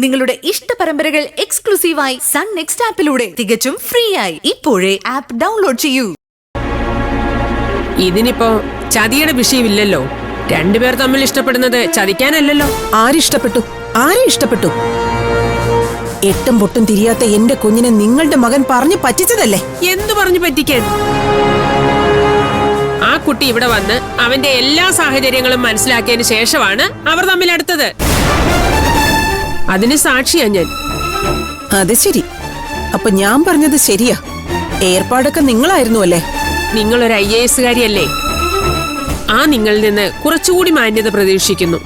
നിങ്ങളുടെ ഇഷ്ട പരമ്പരകൾ എക്സ്ക്ലൂസീവായി സൺ നെക്സ്റ്റ് ആപ്പിലൂടെ തികച്ചും ഫ്രീ ആയി ഇപ്പോഴേ ആപ്പ് ഡൗൺലോഡ് ചെയ്യൂ. ഇതിനിപ്പോ ചതിയുടെ വിഷയമില്ലല്ലോ. രണ്ടുപേർ തമ്മിൽ ഇഷ്ടപ്പെടുന്നത് ചതിക്കാനല്ലല്ലോ. ആരെ ഇഷ്ടപ്പെട്ടു? എട്ടും പൊട്ടും തിരിയാത്ത എന്റെ കുഞ്ഞിനെ നിങ്ങളുടെ മകൻ പറഞ്ഞു പറ്റിച്ചതല്ലേ? എന്തു പറഞ്ഞു പറ്റിക്കാൻ? ആ കുട്ടി ഇവിടെ വന്ന് അവന്റെ എല്ലാ സാഹചര്യങ്ങളും മനസ്സിലാക്കിയതിന് ശേഷമാണ് അവർ തമ്മിൽ അടുത്തത്. അതിന് സാക്ഷിയാ ഞാൻ. അത് ശരി. അപ്പൊ ഞാൻ പറഞ്ഞത് ശരിയാ. ഏർപ്പാടൊക്കെ നിങ്ങളായിരുന്നു അല്ലേ? നിങ്ങളൊരു IAS കാരിയല്ലേ? ആ നിങ്ങളിൽ നിന്ന് കുറച്ചുകൂടി മാന്യത പ്രതീക്ഷിക്കുന്നു.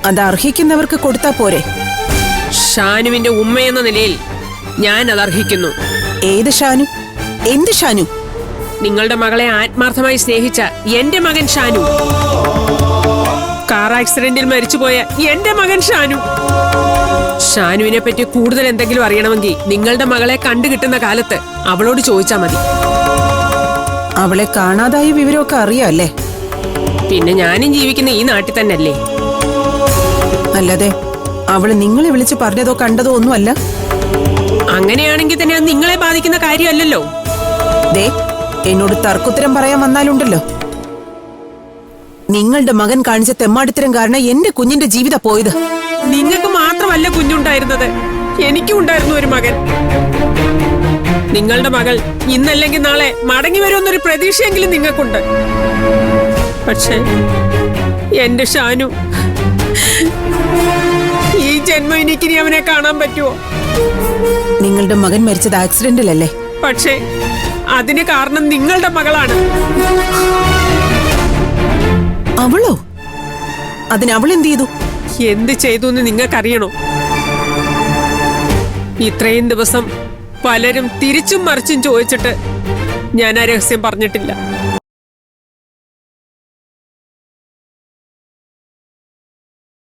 അത് അർഹിക്കുന്നവർക്ക് കൊടുത്താ പോരെ? ഷാനുവിന്റെ ഉമ്മയെന്ന നിലയിൽ ഞാൻ അത് അർഹിക്കുന്നു. ഏത് ഷാനു? എന്ത് ഷാനു? നിങ്ങളുടെ മകളെ ആത്മാർത്ഥമായി സ്നേഹിച്ച എന്റെ മകൻ ഷാനു. കാർ ആക്സിഡന്റിൽ മരിച്ചുപോയ എന്റെ മകൻ ഷാനു. ഷാനുവിനെ പറ്റി കൂടുതൽ എന്തെങ്കിലും അറിയണമെങ്കിൽ നിങ്ങളുടെ മകളെ കണ്ടുകിട്ടുന്ന കാലത്ത് അവളോട് ചോദിച്ചാ മതി. അവളെ കാണാതായ വിവരമൊക്കെ അറിയാല്ലേ? പിന്നെ ഞാനും ജീവിക്കുന്ന ഈ നാട്ടിൽ തന്നെയല്ലേ? അല്ലാതെ അവള് നിങ്ങളെ വിളിച്ച് പറഞ്ഞതോ കണ്ടതോ ഒന്നുമല്ല. അങ്ങനെയാണെങ്കിൽ തന്നെ അത് നിങ്ങളെ ബാധിക്കുന്ന കാര്യമല്ലല്ലോ. ദേ, എന്നോട് തർക്കുത്തരം പറയാൻ വന്നാലുണ്ടല്ലോ. നിങ്ങളുടെ മകൻ കാണിച്ച തെമ്മാടിത്തരം കാരണം എന്റെ കുഞ്ഞിന്റെ ജീവിതം പോയത്. നിങ്ങൾക്ക് മാത്രമല്ല കുഞ്ഞുണ്ടായിരുന്നത്, എനിക്കും ഉണ്ടായിരുന്നു ഒരു മകൻ. നിങ്ങളുടെ മകൾ ഇന്നല്ലെങ്കിൽ നാളെ മടങ്ങി വരുമെന്നൊരു പ്രതീക്ഷയെങ്കിലും നിങ്ങൾക്കുണ്ട്. പക്ഷേ എന്റെ ഷാനു, ഈ ജന്മം എനിക്കിനി അവനെ കാണാൻ പറ്റുമോ? നിങ്ങളുടെ മകൻ മരിച്ചത് ആക്സിഡന്റിലല്ലേ? പക്ഷേ അതിന് കാരണം നിങ്ങളുടെ മകളാണ്. അവളോ? അതിന് അവൾ എന്ത് ചെയ്തു? എന്ത് ചെയ്തു എന്ന് നിങ്ങൾക്കറിയണോ? ഇത്രയും ദിവസം പലരും തിരിച്ചും മറിച്ചും ചോദിച്ചിട്ട് ഞാൻ ആ രഹസ്യം പറഞ്ഞിട്ടില്ല.